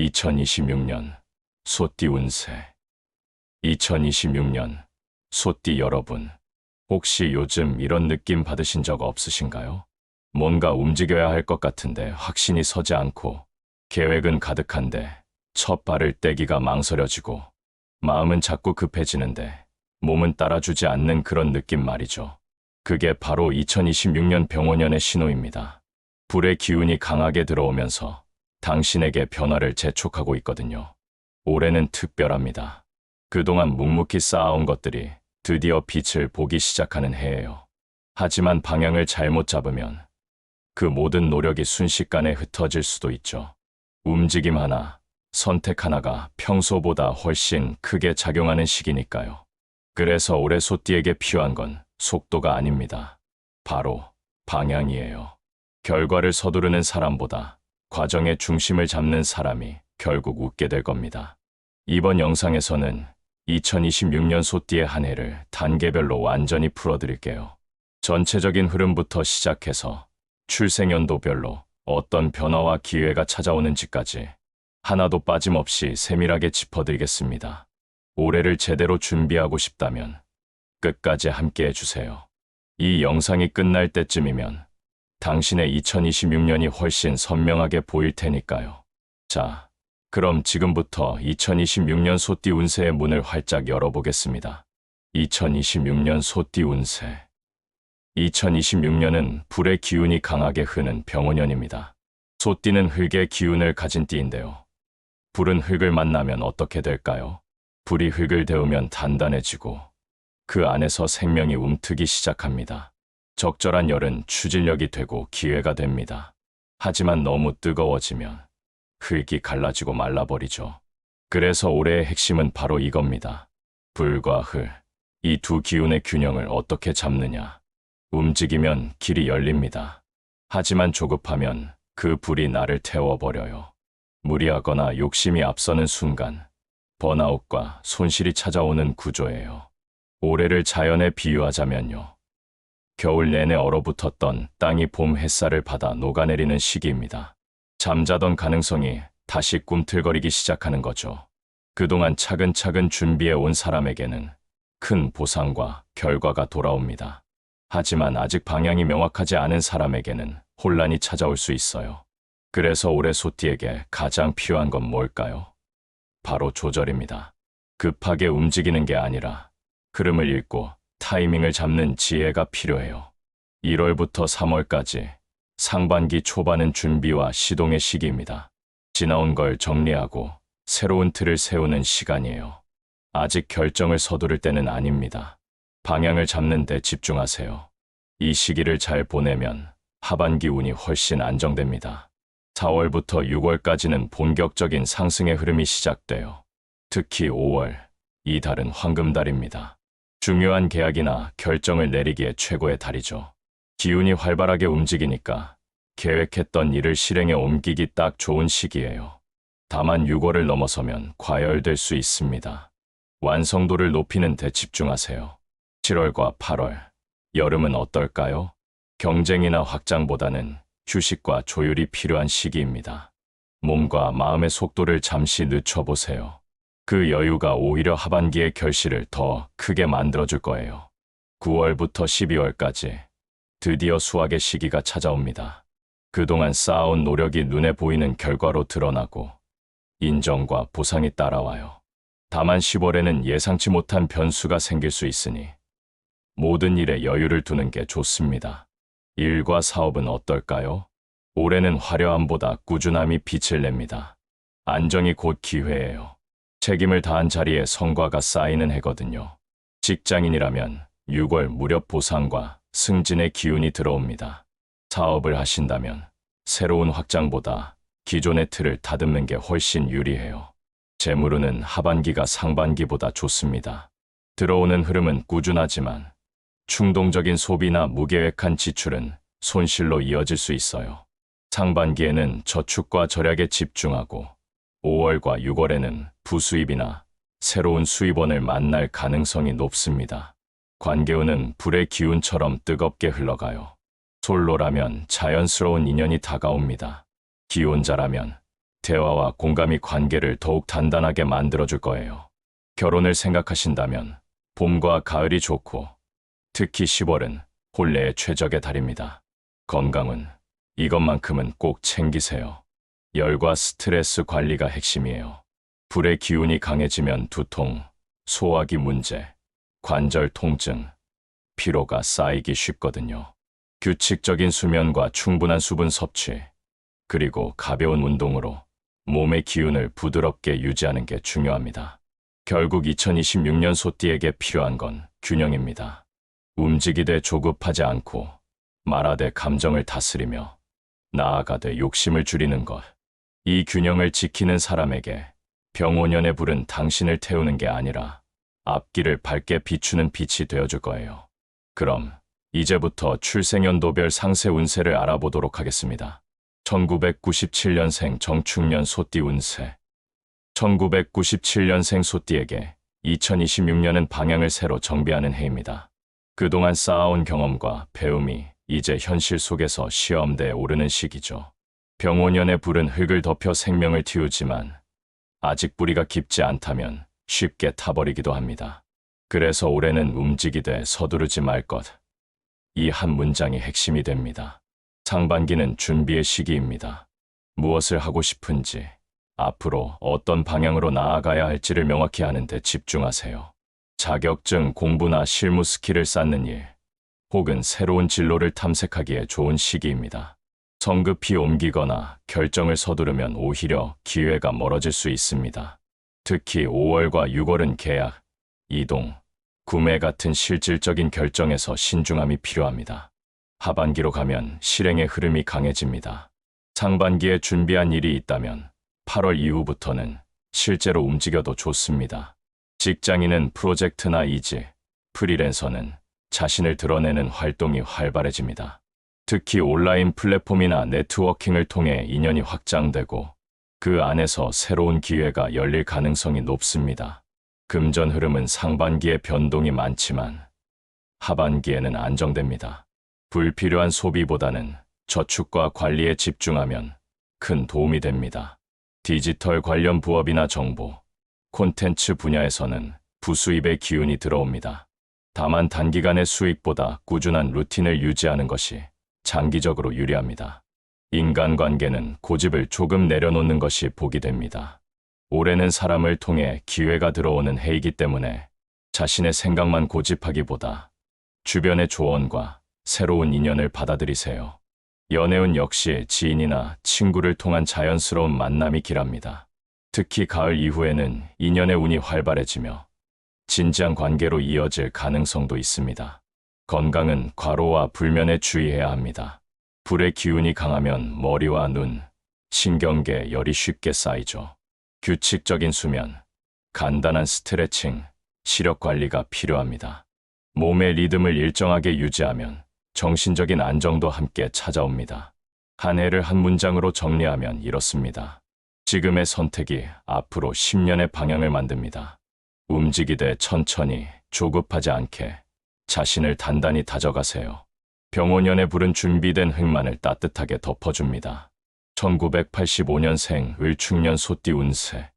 2026년 소띠 운세. 2026년 소띠 여러분, 혹시 요즘 이런 느낌 받으신 적 없으신가요? 뭔가 움직여야 할 것 같은데 확신이 서지 않고, 계획은 가득한데 첫 발을 떼기가 망설여지고, 마음은 자꾸 급해지는데 몸은 따라주지 않는 그런 느낌 말이죠. 그게 바로 2026년 병원년의 신호입니다. 불의 기운이 강하게 들어오면서 당신에게 변화를 재촉하고 있거든요. 올해는 특별합니다. 그동안 묵묵히 쌓아온 것들이 드디어 빛을 보기 시작하는 해예요. 하지만 방향을 잘못 잡으면 그 모든 노력이 순식간에 흩어질 수도 있죠. 움직임 하나, 선택 하나가 평소보다 훨씬 크게 작용하는 시기니까요. 그래서 올해 소띠에게 필요한 건 속도가 아닙니다. 바로 방향이에요. 결과를 서두르는 사람보다 과정의 중심을 잡는 사람이 결국 웃게 될 겁니다. 이번 영상에서는 2026년 소띠의 한 해를 단계별로 완전히 풀어드릴게요. 전체적인 흐름부터 시작해서 출생연도별로 어떤 변화와 기회가 찾아오는지까지 하나도 빠짐없이 세밀하게 짚어드리겠습니다. 올해를 제대로 준비하고 싶다면 끝까지 함께 해주세요. 이 영상이 끝날 때쯤이면 당신의 2026년이 훨씬 선명하게 보일 테니까요. 자, 그럼 지금부터 2026년 소띠 운세의 문을 활짝 열어보겠습니다. 2026년 소띠 운세. 2026년은 불의 기운이 강하게 흐는 병원년입니다. 소띠는 흙의 기운을 가진 띠인데요. 불은 흙을 만나면 어떻게 될까요? 불이 흙을 데우면 단단해지고 그 안에서 생명이 움트기 시작합니다. 적절한 열은 추진력이 되고 기회가 됩니다. 하지만 너무 뜨거워지면 흙이 갈라지고 말라버리죠. 그래서 올해의 핵심은 바로 이겁니다. 불과 흙, 이 두 기운의 균형을 어떻게 잡느냐. 움직이면 길이 열립니다. 하지만 조급하면 그 불이 나를 태워버려요. 무리하거나 욕심이 앞서는 순간 번아웃과 손실이 찾아오는 구조예요. 올해를 자연에 비유하자면요. 겨울 내내 얼어붙었던 땅이 봄 햇살을 받아 녹아내리는 시기입니다. 잠자던 가능성이 다시 꿈틀거리기 시작하는 거죠. 그동안 차근차근 준비해 온 사람에게는 큰 보상과 결과가 돌아옵니다. 하지만 아직 방향이 명확하지 않은 사람에게는 혼란이 찾아올 수 있어요. 그래서 올해 소띠에게 가장 필요한 건 뭘까요? 바로 조절입니다. 급하게 움직이는 게 아니라 흐름을 읽고 타이밍을 잡는 지혜가 필요해요. 1월부터 3월까지 상반기 초반은 준비와 시동의 시기입니다. 지나온 걸 정리하고 새로운 틀을 세우는 시간이에요. 아직 결정을 서두를 때는 아닙니다. 방향을 잡는 데 집중하세요. 이 시기를 잘 보내면 하반기 운이 훨씬 안정됩니다. 4월부터 6월까지는 본격적인 상승의 흐름이 시작돼요. 특히 5월, 이 달은 황금달입니다. 중요한 계약이나 결정을 내리기에 최고의 달이죠. 기운이 활발하게 움직이니까 계획했던 일을 실행에 옮기기 딱 좋은 시기예요. 다만 6월을 넘어서면 과열될 수 있습니다. 완성도를 높이는 데 집중하세요. 7월과 8월, 여름은 어떨까요? 경쟁이나 확장보다는 휴식과 조율이 필요한 시기입니다. 몸과 마음의 속도를 잠시 늦춰보세요. 그 여유가 오히려 하반기의 결실을 더 크게 만들어줄 거예요. 9월부터 12월까지 드디어 수확의 시기가 찾아옵니다. 그동안 쌓아온 노력이 눈에 보이는 결과로 드러나고 인정과 보상이 따라와요. 다만 10월에는 예상치 못한 변수가 생길 수 있으니 모든 일에 여유를 두는 게 좋습니다. 일과 사업은 어떨까요? 올해는 화려함보다 꾸준함이 빛을 냅니다. 안정이 곧 기회예요. 책임을 다한 자리에 성과가 쌓이는 해거든요. 직장인이라면 6월 무렵 보상과 승진의 기운이 들어옵니다. 사업을 하신다면 새로운 확장보다 기존의 틀을 다듬는 게 훨씬 유리해요. 재물운은 하반기가 상반기보다 좋습니다. 들어오는 흐름은 꾸준하지만 충동적인 소비나 무계획한 지출은 손실로 이어질 수 있어요. 상반기에는 저축과 절약에 집중하고 5월과 6월에는 부수입이나 새로운 수입원을 만날 가능성이 높습니다. 관계운은 불의 기운처럼 뜨겁게 흘러가요. 솔로라면 자연스러운 인연이 다가옵니다. 기혼자라면 대화와 공감이 관계를 더욱 단단하게 만들어줄 거예요. 결혼을 생각하신다면 봄과 가을이 좋고 특히 10월은 혼례의 최적의 달입니다. 건강은 이것만큼은 꼭 챙기세요. 열과 스트레스 관리가 핵심이에요. 불의 기운이 강해지면 두통, 소화기 문제, 관절 통증, 피로가 쌓이기 쉽거든요. 규칙적인 수면과 충분한 수분 섭취, 그리고 가벼운 운동으로 몸의 기운을 부드럽게 유지하는 게 중요합니다. 결국 2026년 소띠에게 필요한 건 균형입니다. 움직이되 조급하지 않고 말하되 감정을 다스리며 나아가되 욕심을 줄이는 것. 이 균형을 지키는 사람에게 병오년의 불은 당신을 태우는 게 아니라 앞길을 밝게 비추는 빛이 되어줄 거예요. 그럼 이제부터 출생연도별 상세 운세를 알아보도록 하겠습니다. 1997년생 정축년 소띠 운세. 1997년생 소띠에게 2026년은 방향을 새로 정비하는 해입니다. 그동안 쌓아온 경험과 배움이 이제 현실 속에서 시험대에 오르는 시기죠. 병오년의 불은 흙을 덮여 생명을 틔우지만 아직 뿌리가 깊지 않다면 쉽게 타버리기도 합니다. 그래서 올해는 움직이되 서두르지 말 것. 이 한 문장이 핵심이 됩니다. 상반기는 준비의 시기입니다. 무엇을 하고 싶은지, 앞으로 어떤 방향으로 나아가야 할지를 명확히 하는 데 집중하세요. 자격증 공부나 실무 스킬을 쌓는 일, 혹은 새로운 진로를 탐색하기에 좋은 시기입니다. 성급히 옮기거나 결정을 서두르면 오히려 기회가 멀어질 수 있습니다. 특히 5월과 6월은 계약, 이동, 구매 같은 실질적인 결정에서 신중함이 필요합니다. 하반기로 가면 실행의 흐름이 강해집니다. 상반기에 준비한 일이 있다면 8월 이후부터는 실제로 움직여도 좋습니다. 직장인은 프로젝트나 이직, 프리랜서는 자신을 드러내는 활동이 활발해집니다. 특히 온라인 플랫폼이나 네트워킹을 통해 인연이 확장되고 그 안에서 새로운 기회가 열릴 가능성이 높습니다. 금전 흐름은 상반기에 변동이 많지만 하반기에는 안정됩니다. 불필요한 소비보다는 저축과 관리에 집중하면 큰 도움이 됩니다. 디지털 관련 부업이나 정보, 콘텐츠 분야에서는 부수입의 기운이 들어옵니다. 다만 단기간의 수익보다 꾸준한 루틴을 유지하는 것이 장기적으로 유리합니다. 인간관계는 고집을 조금 내려놓는 것이 복이 됩니다. 올해는 사람을 통해 기회가 들어오는 해이기 때문에 자신의 생각만 고집하기보다 주변의 조언과 새로운 인연을 받아들이세요. 연애운 역시 지인이나 친구를 통한 자연스러운 만남이 길합니다. 특히 가을 이후에는 인연의 운이 활발해지며 진지한 관계로 이어질 가능성도 있습니다. 건강은 과로와 불면에 주의해야 합니다. 불의 기운이 강하면 머리와 눈, 신경계에 열이 쉽게 쌓이죠. 규칙적인 수면, 간단한 스트레칭, 시력 관리가 필요합니다. 몸의 리듬을 일정하게 유지하면 정신적인 안정도 함께 찾아옵니다. 한 해를 한 문장으로 정리하면 이렇습니다. 지금의 선택이 앞으로 10년의 방향을 만듭니다. 움직이되 천천히, 조급하지 않게 자신을 단단히 다져가세요. 병오년의 불은 준비된 흙만을 따뜻하게 덮어줍니다. 1985년생 을축년 소띠 운세.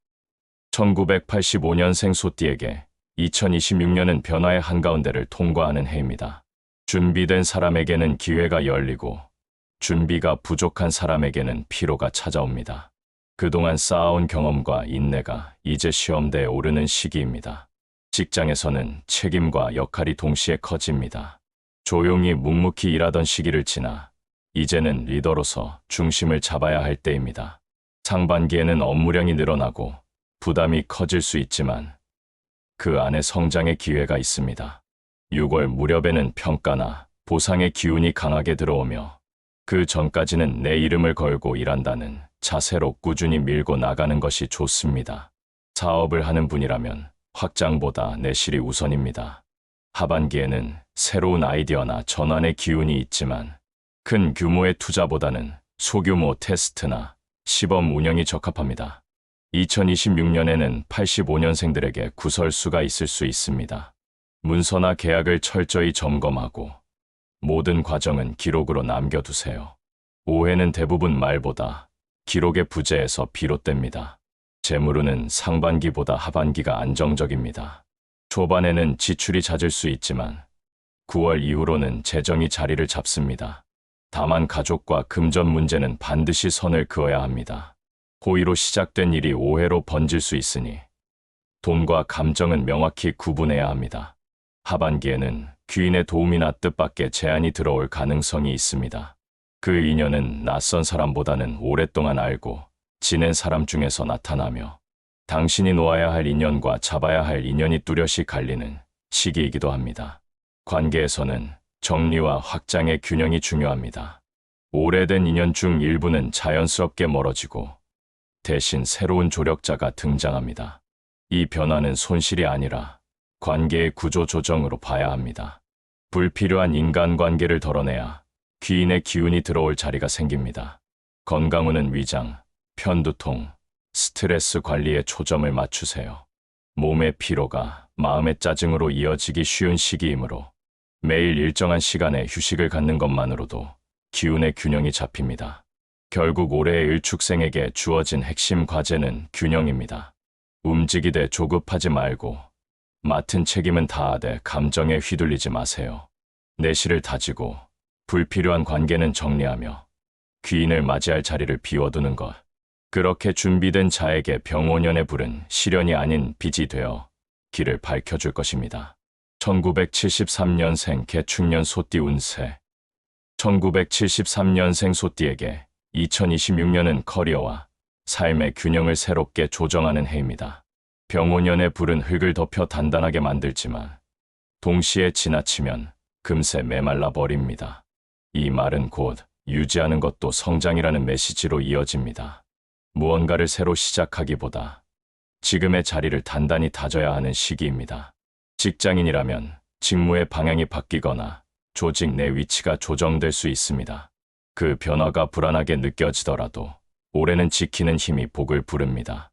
1985년생 소띠에게 2026년은 변화의 한가운데를 통과하는 해입니다. 준비된 사람에게는 기회가 열리고 준비가 부족한 사람에게는 피로가 찾아옵니다. 그동안 쌓아온 경험과 인내가 이제 시험대에 오르는 시기입니다. 직장에서는 책임과 역할이 동시에 커집니다. 조용히 묵묵히 일하던 시기를 지나 이제는 리더로서 중심을 잡아야 할 때입니다. 상반기에는 업무량이 늘어나고 부담이 커질 수 있지만 그 안에 성장의 기회가 있습니다. 6월 무렵에는 평가나 보상의 기운이 강하게 들어오며 그 전까지는 내 이름을 걸고 일한다는 자세로 꾸준히 밀고 나가는 것이 좋습니다. 사업을 하는 분이라면 확장보다 내실이 우선입니다. 하반기에는 새로운 아이디어나 전환의 기운이 있지만 큰 규모의 투자보다는 소규모 테스트나 시범 운영이 적합합니다. 2026년에는 85년생들에게 구설수가 있을 수 있습니다. 문서나 계약을 철저히 점검하고 모든 과정은 기록으로 남겨두세요. 오해는 대부분 말보다 기록의 부재에서 비롯됩니다. 재물운은 상반기보다 하반기가 안정적입니다. 초반에는 지출이 잦을 수 있지만 9월 이후로는 재정이 자리를 잡습니다. 다만 가족과 금전 문제는 반드시 선을 그어야 합니다. 호의로 시작된 일이 오해로 번질 수 있으니 돈과 감정은 명확히 구분해야 합니다. 하반기에는 귀인의 도움이나 뜻밖의 제안이 들어올 가능성이 있습니다. 그 인연은 낯선 사람보다는 오랫동안 알고 지낸 사람 중에서 나타나며 당신이 놓아야 할 인연과 잡아야 할 인연이 뚜렷이 갈리는 시기이기도 합니다. 관계에서는 정리와 확장의 균형이 중요합니다. 오래된 인연 중 일부는 자연스럽게 멀어지고 대신 새로운 조력자가 등장합니다. 이 변화는 손실이 아니라 관계의 구조 조정으로 봐야 합니다. 불필요한 인간관계를 덜어내야 귀인의 기운이 들어올 자리가 생깁니다. 건강운은 위장, 편두통, 스트레스 관리에 초점을 맞추세요. 몸의 피로가 마음의 짜증으로 이어지기 쉬운 시기이므로 매일 일정한 시간에 휴식을 갖는 것만으로도 기운의 균형이 잡힙니다. 결국 올해의 을축생에게 주어진 핵심 과제는 균형입니다. 움직이되 조급하지 말고 맡은 책임은 다하되 감정에 휘둘리지 마세요. 내실을 다지고 불필요한 관계는 정리하며 귀인을 맞이할 자리를 비워두는 것. 그렇게 준비된 자에게 병오년의 불은 시련이 아닌 빛이 되어 길을 밝혀줄 것입니다. 1973년생 개축년 소띠 운세. 1973년생 소띠에게 2026년은 커리어와 삶의 균형을 새롭게 조정하는 해입니다. 병오년의 불은 흙을 덮여 단단하게 만들지만 동시에 지나치면 금세 메말라 버립니다. 이 말은 곧 유지하는 것도 성장이라는 메시지로 이어집니다. 무언가를 새로 시작하기보다 지금의 자리를 단단히 다져야 하는 시기입니다. 직장인이라면 직무의 방향이 바뀌거나 조직 내 위치가 조정될 수 있습니다. 그 변화가 불안하게 느껴지더라도 올해는 지키는 힘이 복을 부릅니다.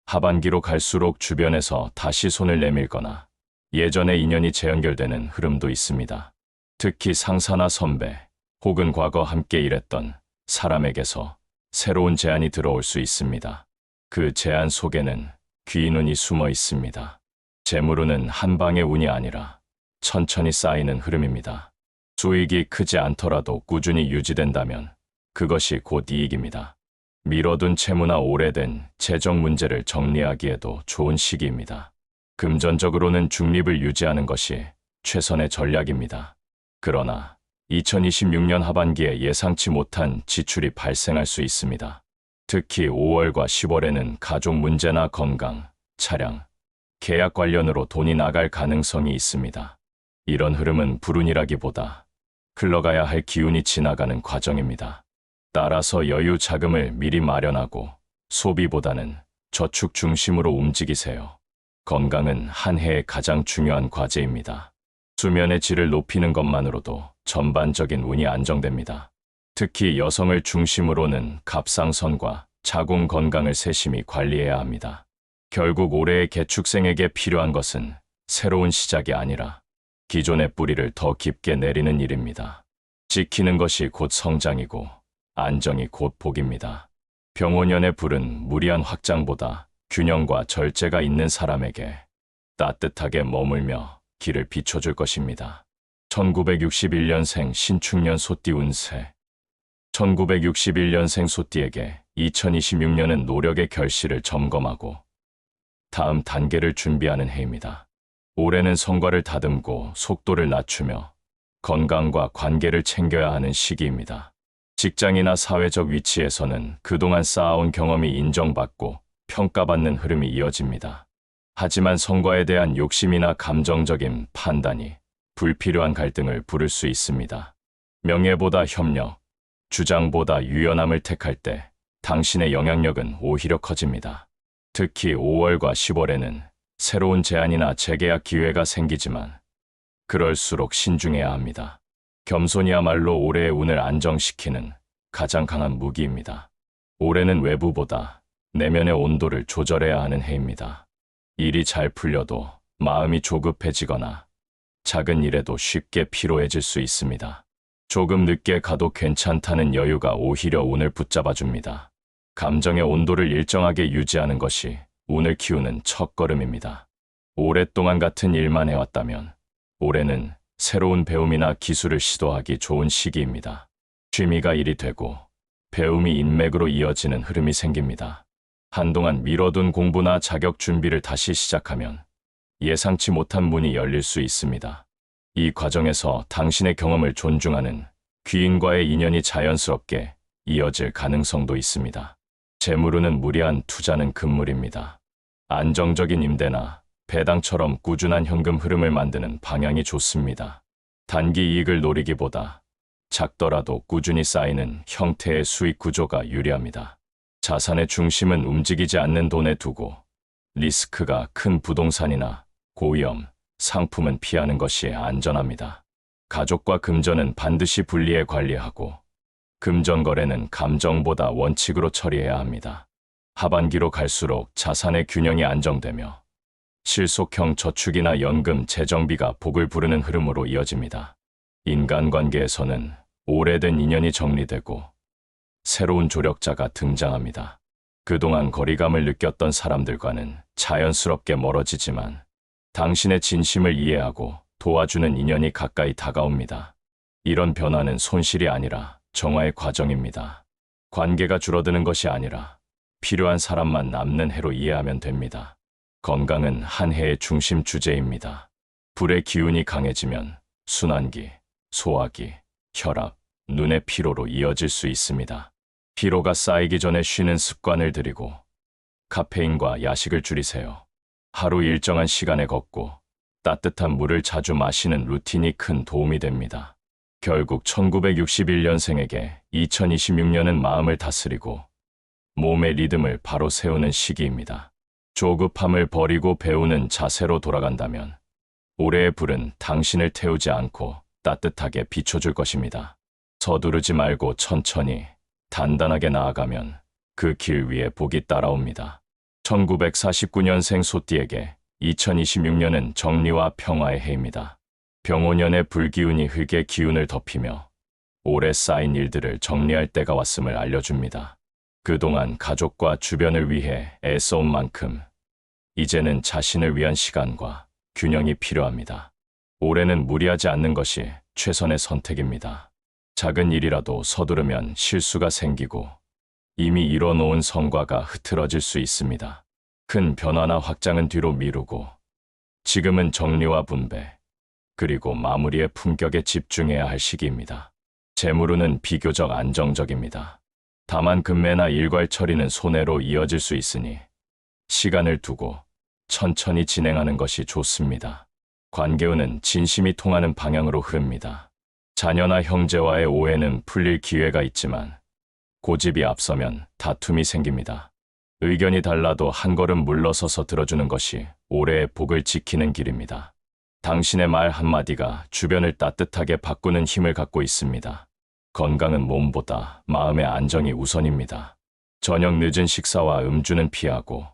하반기로 갈수록 주변에서 다시 손을 내밀거나 예전의 인연이 재연결되는 흐름도 있습니다. 특히 상사나 선배 혹은 과거 함께 일했던 사람에게서 새로운 제안이 들어올 수 있습니다. 그 제안 속에는 귀인운이 숨어 있습니다. 재물운은 한 방의 운이 아니라 천천히 쌓이는 흐름입니다. 수익이 크지 않더라도 꾸준히 유지된다면 그것이 곧 이익입니다. 미뤄둔 채무나 오래된 재정 문제를 정리하기에도 좋은 시기입니다. 금전적으로는 중립을 유지하는 것이 최선의 전략입니다. 그러나 2026년 하반기에 예상치 못한 지출이 발생할 수 있습니다. 특히 5월과 10월에는 가족 문제나 건강, 차량, 계약 관련으로 돈이 나갈 가능성이 있습니다. 이런 흐름은 불운이라기보다 흘러가야 할 기운이 지나가는 과정입니다. 따라서 여유 자금을 미리 마련하고 소비보다는 저축 중심으로 움직이세요. 건강은 한 해의 가장 중요한 과제입니다. 수면의 질을 높이는 것만으로도 전반적인 운이 안정됩니다. 특히 여성을 중심으로는 갑상선과 자궁 건강을 세심히 관리해야 합니다. 결국 올해의 개축생에게 필요한 것은 새로운 시작이 아니라 기존의 뿌리를 더 깊게 내리는 일입니다. 지키는 것이 곧 성장이고 안정이 곧 복입니다. 병오년의 불은 무리한 확장보다 균형과 절제가 있는 사람에게 따뜻하게 머물며 길을 비춰줄 것입니다. 1961년생 신축년 소띠 운세. 1961년생 소띠에게 2026년은 노력의 결실을 점검하고 다음 단계를 준비하는 해입니다. 올해는 성과를 다듬고 속도를 낮추며 건강과 관계를 챙겨야 하는 시기입니다. 직장이나 사회적 위치에서는 그동안 쌓아온 경험이 인정받고 평가받는 흐름이 이어집니다. 하지만 성과에 대한 욕심이나 감정적인 판단이 불필요한 갈등을 부를 수 있습니다. 명예보다 협력, 주장보다 유연함을 택할 때 당신의 영향력은 오히려 커집니다. 특히 5월과 10월에는 새로운 제안이나 재계약 기회가 생기지만 그럴수록 신중해야 합니다. 겸손이야말로 올해의 운을 안정시키는 가장 강한 무기입니다. 올해는 외부보다 내면의 온도를 조절해야 하는 해입니다. 일이 잘 풀려도 마음이 조급해지거나 작은 일에도 쉽게 피로해질 수 있습니다. 조금 늦게 가도 괜찮다는 여유가 오히려 운을 붙잡아줍니다. 감정의 온도를 일정하게 유지하는 것이 운을 키우는 첫걸음입니다. 오랫동안 같은 일만 해왔다면 올해는 새로운 배움이나 기술을 시도하기 좋은 시기입니다. 취미가 일이 되고 배움이 인맥으로 이어지는 흐름이 생깁니다. 한동안 미뤄둔 공부나 자격 준비를 다시 시작하면 예상치 못한 문이 열릴 수 있습니다. 이 과정에서 당신의 경험을 존중하는 귀인과의 인연이 자연스럽게 이어질 가능성도 있습니다. 재물운은 무리한 투자는 금물입니다. 안정적인 임대나 배당처럼 꾸준한 현금 흐름을 만드는 방향이 좋습니다. 단기 이익을 노리기보다 작더라도 꾸준히 쌓이는 형태의 수익 구조가 유리합니다. 자산의 중심은 움직이지 않는 돈에 두고 리스크가 큰 부동산이나 고위험, 상품은 피하는 것이 안전합니다. 가족과 금전은 반드시 분리해 관리하고 금전 거래는 감정보다 원칙으로 처리해야 합니다. 하반기로 갈수록 자산의 균형이 안정되며 실속형 저축이나 연금 재정비가 복을 부르는 흐름으로 이어집니다. 인간관계에서는 오래된 인연이 정리되고 새로운 조력자가 등장합니다. 그동안 거리감을 느꼈던 사람들과는 자연스럽게 멀어지지만 당신의 진심을 이해하고 도와주는 인연이 가까이 다가옵니다. 이런 변화는 손실이 아니라 정화의 과정입니다. 관계가 줄어드는 것이 아니라 필요한 사람만 남는 해로 이해하면 됩니다. 건강은 한 해의 중심 주제입니다. 불의 기운이 강해지면 순환기, 소화기, 혈압, 눈의 피로로 이어질 수 있습니다. 피로가 쌓이기 전에 쉬는 습관을 들이고 카페인과 야식을 줄이세요. 하루 일정한 시간에 걷고 따뜻한 물을 자주 마시는 루틴이 큰 도움이 됩니다. 결국 1961년생에게 2026년은 마음을 다스리고 몸의 리듬을 바로 세우는 시기입니다. 조급함을 버리고 배우는 자세로 돌아간다면 올해의 불은 당신을 태우지 않고 따뜻하게 비춰줄 것입니다. 서두르지 말고 천천히 단단하게 나아가면 그 길 위에 복이 따라옵니다. 1949년생 소띠에게 2026년은 정리와 평화의 해입니다. 병오년의 불기운이 흙의 기운을 덮이며 오래 쌓인 일들을 정리할 때가 왔음을 알려줍니다. 그동안 가족과 주변을 위해 애써온 만큼 이제는 자신을 위한 시간과 균형이 필요합니다. 올해는 무리하지 않는 것이 최선의 선택입니다. 작은 일이라도 서두르면 실수가 생기고 이미 이뤄놓은 성과가 흐트러질 수 있습니다. 큰 변화나 확장은 뒤로 미루고 지금은 정리와 분배, 그리고 마무리의 품격에 집중해야 할 시기입니다. 재물운은 비교적 안정적입니다. 다만 금매나 일괄 처리는 손해로 이어질 수 있으니 시간을 두고 천천히 진행하는 것이 좋습니다. 관계운은 진심이 통하는 방향으로 흐릅니다. 자녀나 형제와의 오해는 풀릴 기회가 있지만 고집이 앞서면 다툼이 생깁니다. 의견이 달라도 한 걸음 물러서서 들어주는 것이 올해의 복을 지키는 길입니다. 당신의 말 한마디가 주변을 따뜻하게 바꾸는 힘을 갖고 있습니다. 건강은 몸보다 마음의 안정이 우선입니다. 저녁 늦은 식사와 음주는 피하고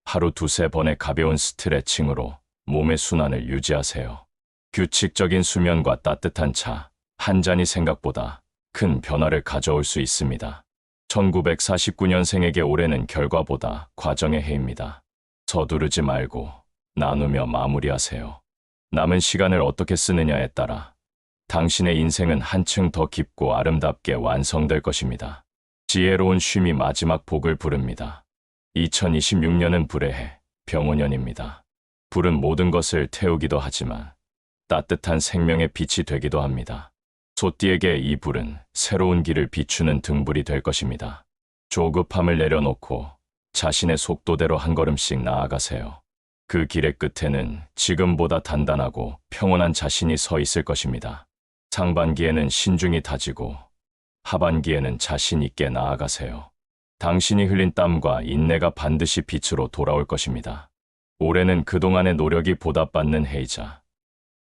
하루 두세 번의 가벼운 스트레칭으로 몸의 순환을 유지하세요. 규칙적인 수면과 따뜻한 차 한 잔이 생각보다 큰 변화를 가져올 수 있습니다. 1949년생에게 올해는 결과보다 과정의 해입니다. 서두르지 말고 나누며 마무리하세요. 남은 시간을 어떻게 쓰느냐에 따라 당신의 인생은 한층 더 깊고 아름답게 완성될 것입니다. 지혜로운 쉼이 마지막 복을 부릅니다. 2026년은 불의 해, 병오년입니다. 불은 모든 것을 태우기도 하지만 따뜻한 생명의 빛이 되기도 합니다. 소띠에게 이 불은 새로운 길을 비추는 등불이 될 것입니다. 조급함을 내려놓고 자신의 속도대로 한 걸음씩 나아가세요. 그 길의 끝에는 지금보다 단단하고 평온한 자신이 서 있을 것입니다. 상반기에는 신중히 다지고 하반기에는 자신 있게 나아가세요. 당신이 흘린 땀과 인내가 반드시 빛으로 돌아올 것입니다. 올해는 그동안의 노력이 보답받는 해이자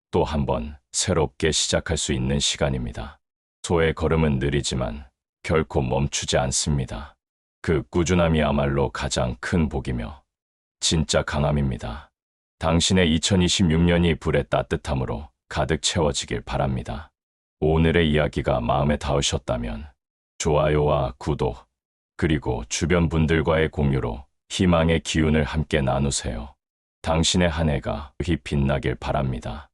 또 한 번 새롭게 시작할 수 있는 시간입니다. 소의 걸음은 느리지만 결코 멈추지 않습니다. 그 꾸준함이야말로 가장 큰 복이며 진짜 강함입니다. 당신의 2026년이 불의 따뜻함으로 가득 채워지길 바랍니다. 오늘의 이야기가 마음에 닿으셨다면 좋아요와 구독, 그리고 주변 분들과의 공유로 희망의 기운을 함께 나누세요. 당신의 한 해가 빛나길 바랍니다.